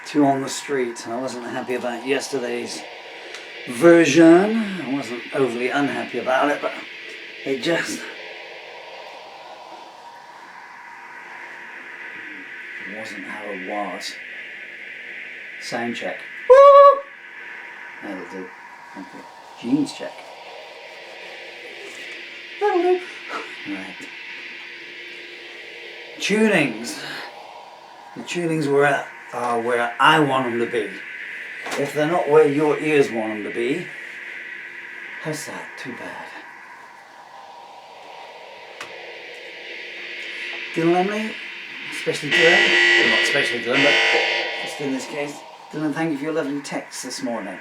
Two on the street. I wasn't happy about yesterday's version. I wasn't overly unhappy about it, but it just wasn't how it was. Sound check. Woo! That'll do. Thank you. Jeans check. That'll do. Right. Tunings. The tunings are where I want them to be. If they're not where your ears want them to be, how's that? Too bad. Dylan Emily, especially Dylan, well, not especially Dylan, but just in this case, Dylan, thank you for your lovely text this morning.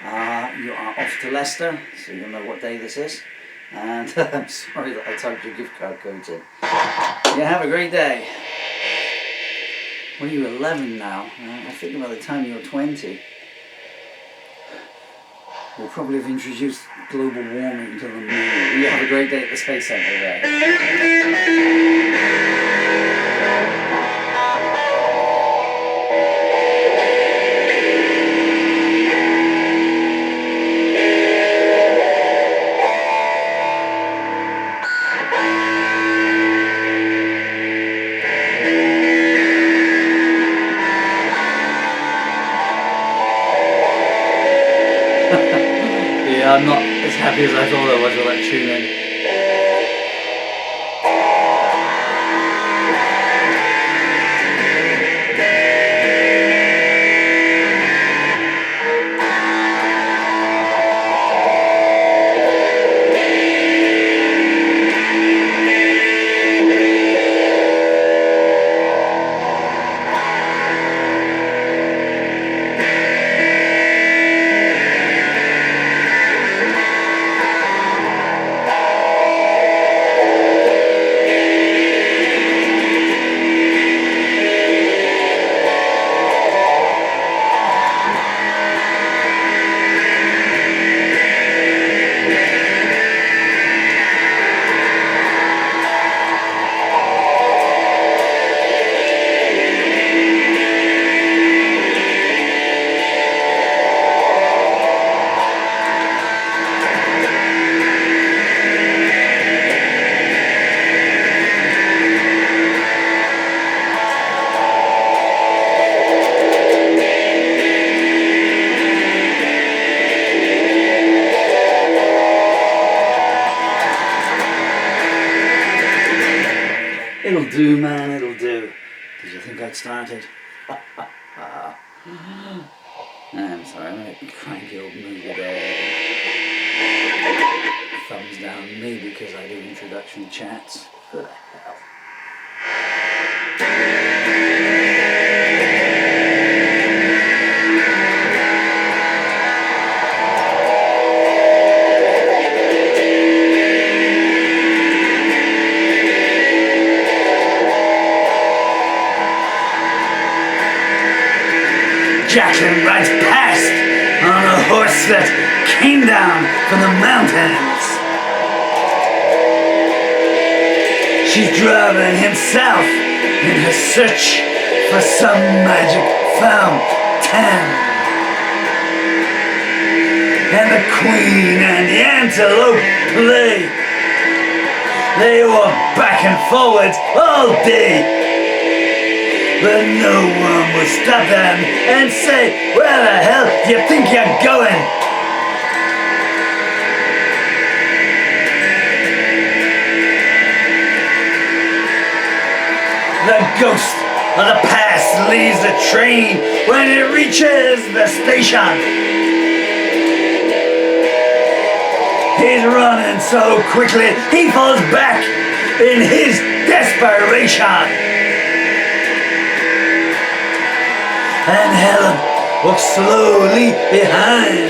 You are off to Leicester, so you'll know what day this is. And I'm sorry that I typed your gift card codes in. Yeah, have a great day. What are you, 11 now? I think by the time you're 20, we'll probably have introduced global warming to the moon. You have a great day at the Space Centre there. I'm not as happy as I thought I was with that tune in. It'll do, man, it'll do. Did you think I'd started? I'm sorry, I'm in a cranky old mood today. Thumbs down me because I do introduction chats. Who the hell? Jackson rides past on a horse that came down from the mountains. She's driving himself in her search for some magic fountain. And the queen and the antelope play. They walk back and forwards all day. But no one will stop them and say, where the hell do you think you're going? The ghost of the past leaves the train when it reaches the station. He's running so quickly he falls back in his desperation. And Helen walks slowly behind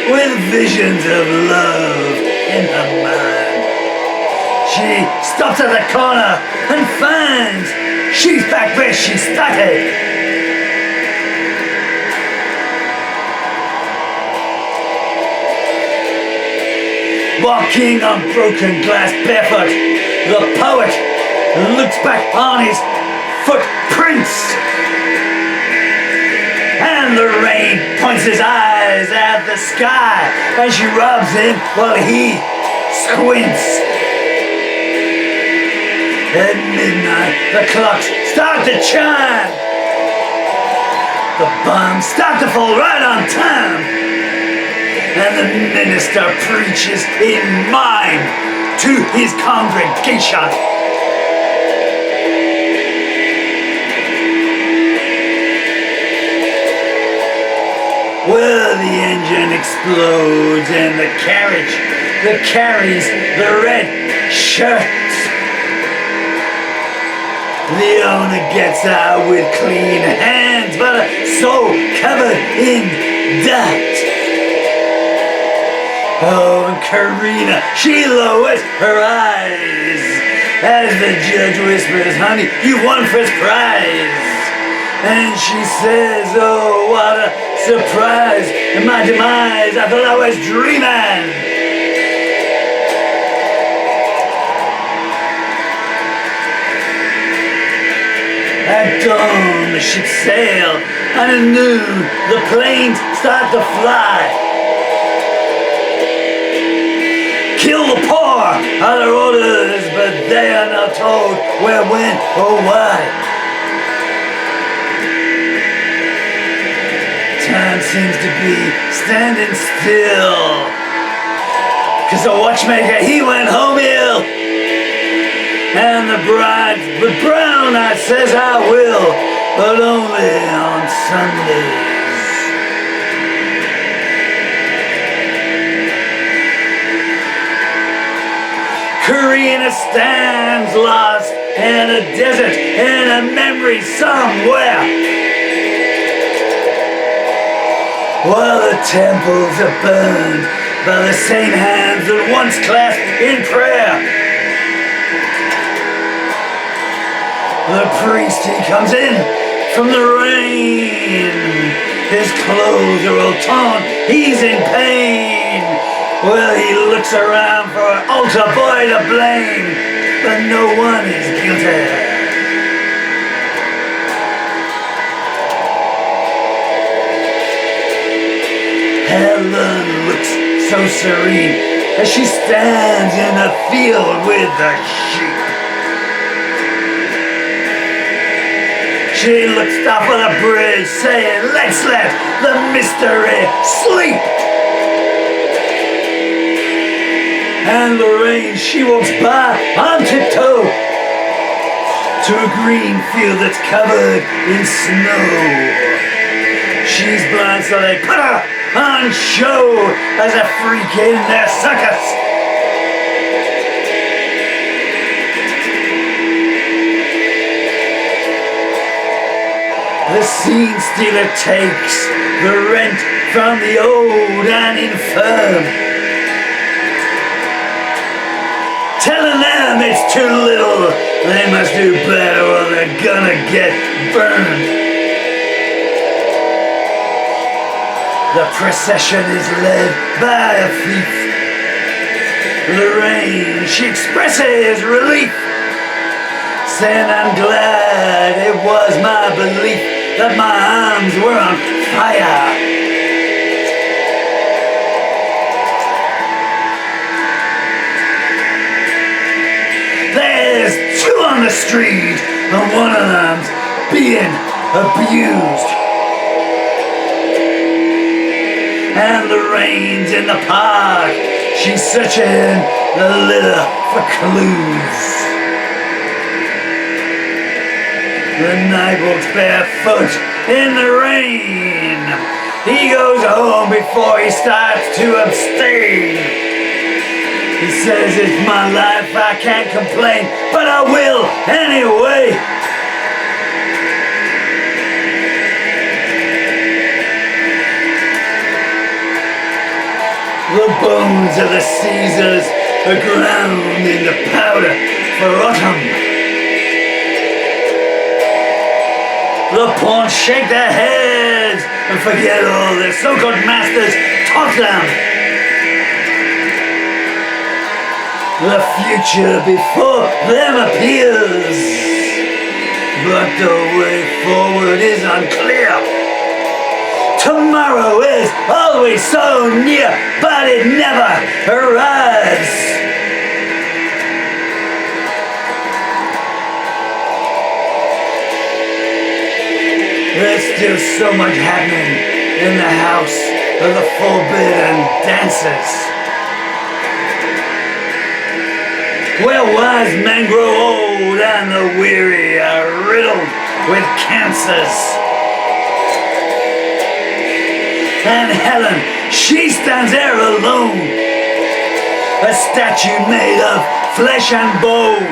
with visions of love in her mind. She stops at the corner and finds she's back where she started. Walking on broken glass barefoot, the poet looks back on his footprints And the rain points his eyes at the sky as she rubs him while he squints. At midnight, the clocks start to chime. The bombs start to fall right on time. And the minister preaches in mime to his congregation. Well, the engine explodes and the carriage that carries the red shirts. The owner gets out with clean hands, but so covered in dirt. Oh, and Karina, she lowers her eyes as the judge whispers, honey, you won first prize. And she says, oh, what a surprise. In my demise, I thought I was dreaming. At dawn, the ships sail, and at noon, the planes start to fly. Kill the poor are their orders, but they are not told where, when, or why. Time seems to be standing still, 'cause the watchmaker, he went home ill. And the bride with brown eyes says I will, but only on Sundays. Karina stands lost in a desert, in a memory somewhere, while the temples are burned by the same hands that once clasped in prayer. The priest, he comes in from the rain. His clothes are all torn, he's in pain. Well, he looks around for an altar boy to blame, but no one is guilty. Helen looks so serene as she stands in a field with the sheep. She looks up on the bridge saying, let's let the mystery sleep. And the rain, she walks by on tiptoe to a green field that's covered in snow. She's blind, so they put her on show as a freak in their circus. The scene stealer takes the rent from the old and infirm, telling them it's too little, they must do better or they're gonna get burned. The procession is led by a thief. Lorraine, she expresses relief, saying I'm glad it was my belief that my arms were on fire. There's two on the street, and one of them's being abused. And the rain's in the park, she's searching the litter for clues. The night walks barefoot in the rain. He goes home before he starts to abstain. He says, it's my life, I can't complain, but I will anyway. The bones of the Caesars are ground into powder for autumn. The pawns shake their heads and forget all their so-called masters taught them. The future before them appears, but the way forward is unclear. Tomorrow is always so near, but it never arrives. There's still so much happening in the house of the forbidden dances, where wise men grow old and the weary are riddled with cancers. And Helen, she stands there alone, a statue made of flesh and bone.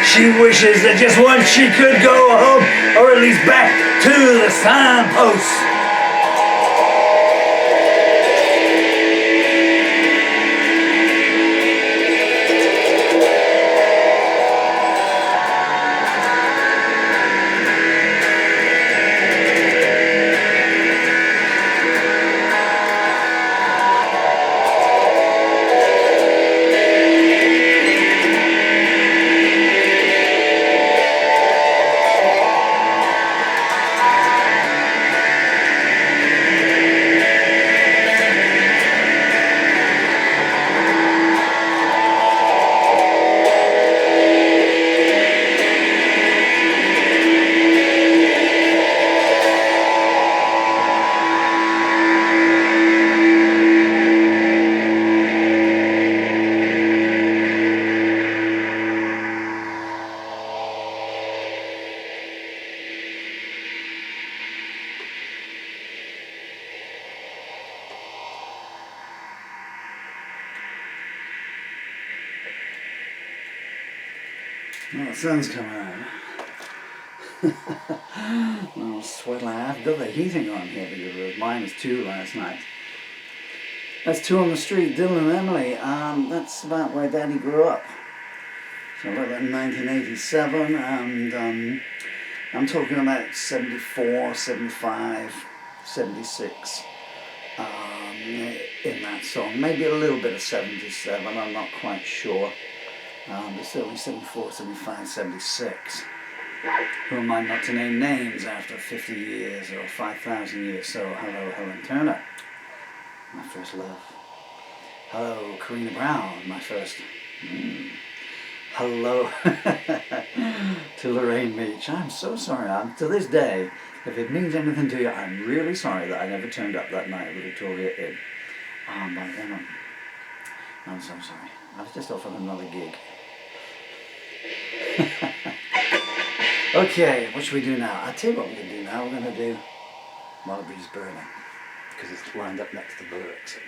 She wishes that just once she could go home, or at least back to the signpost. Well, the sun's coming out. Well, sweat like I've got the heating on here because it was -2 last night. That's Two on the Street, Dylan and Emily. That's about where Daddy grew up. So about 1987, and I'm talking about 74, 75, 76 in that song. Maybe a little bit of 77, I'm not quite sure. But certainly 74, 75, 76. Who am I not to name names after 50 years or 5,000 years? So hello, Helen Turner, my first love. Hello, Karina Brown, my first. Hello to Lorraine Meach. I'm so sorry. To this day, if it means anything to you, I'm really sorry that I never turned up that night at the Victoria Inn. But then I'm so sorry. I was just offered another gig. Okay, what should we do now? I'll tell you what we're going to do now. We're going to do While the Breeze Burning, because it's lined up next to the lyrics.